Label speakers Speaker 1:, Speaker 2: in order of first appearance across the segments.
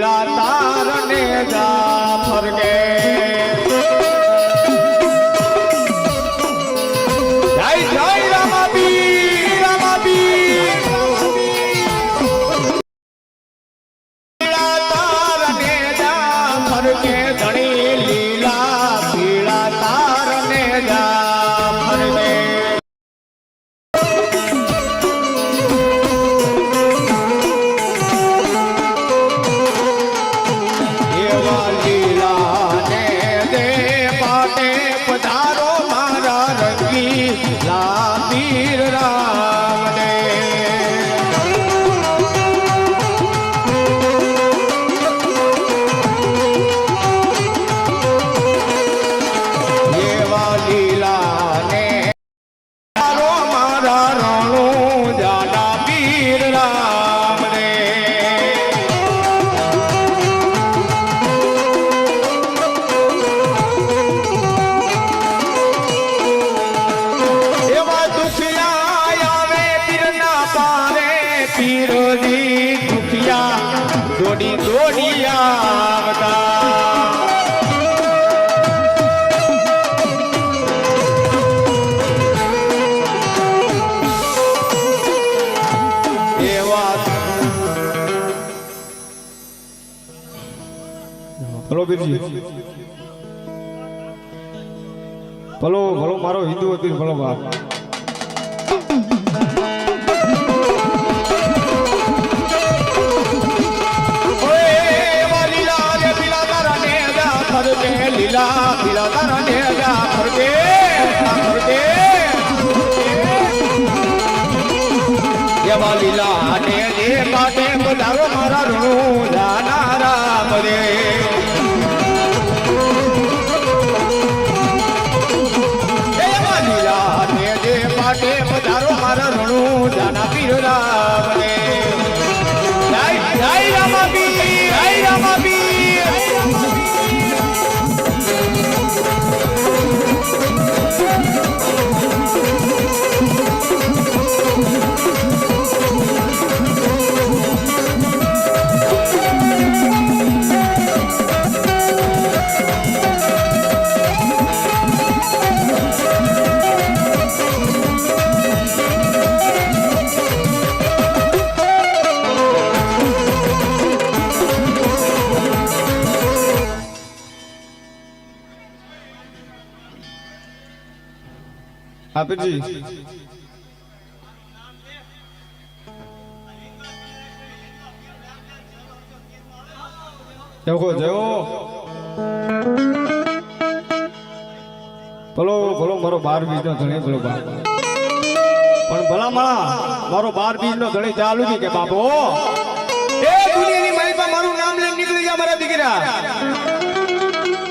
Speaker 1: લીલા તારને જાફર કે જય જય રામાબી લીલા તારને જાફર કે ધણી લીલા પીળા તારને જાફર કે લાપીર રામ દે એવા લીલા ને તારો મારા રણું જાડા પીર રામ દે પીરોજી દુખિયા દોડી દોડી આવતા એવા
Speaker 2: ભલો બીરજી ભલો ભલો મારો હિન્દુ હતી ભલો બાપ
Speaker 1: લીલા પીલા તારને જાફર કે એવા લીલા ને જે કાટે પધારો મારા રણું જાના રામ રે એવા લીલા ને જે કાટે પધારો મારા રણું જાના પીર રામ રે જય જય રામાબી જય રામાબી
Speaker 2: હા પીરજી જવો ભલો ભલો મારો 12 બીજ નો ધણી ભલો બાપ પણ ભલા મારો 12 બીજ નો ધણી ચાલુ છે કે બાપો
Speaker 1: એ દુનિયાની માલપા મારું નામ લઈને નીકળી જા મારા દીકરા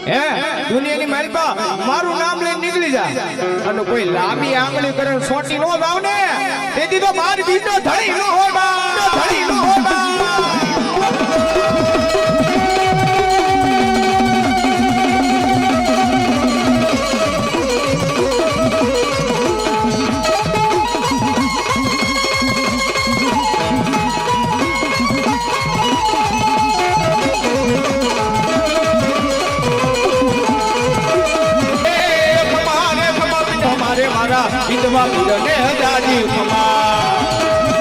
Speaker 1: હે દુનિયાની માલપા મારું નામ લઈને નીકળી જા અને કોઈ લાંબી આંગળી કરે છોટી નો જાવ ને તેથી તો 12 બીજ નો ધણી નો હોબા ધણી નો હોબા વિધવા પીરને જાજી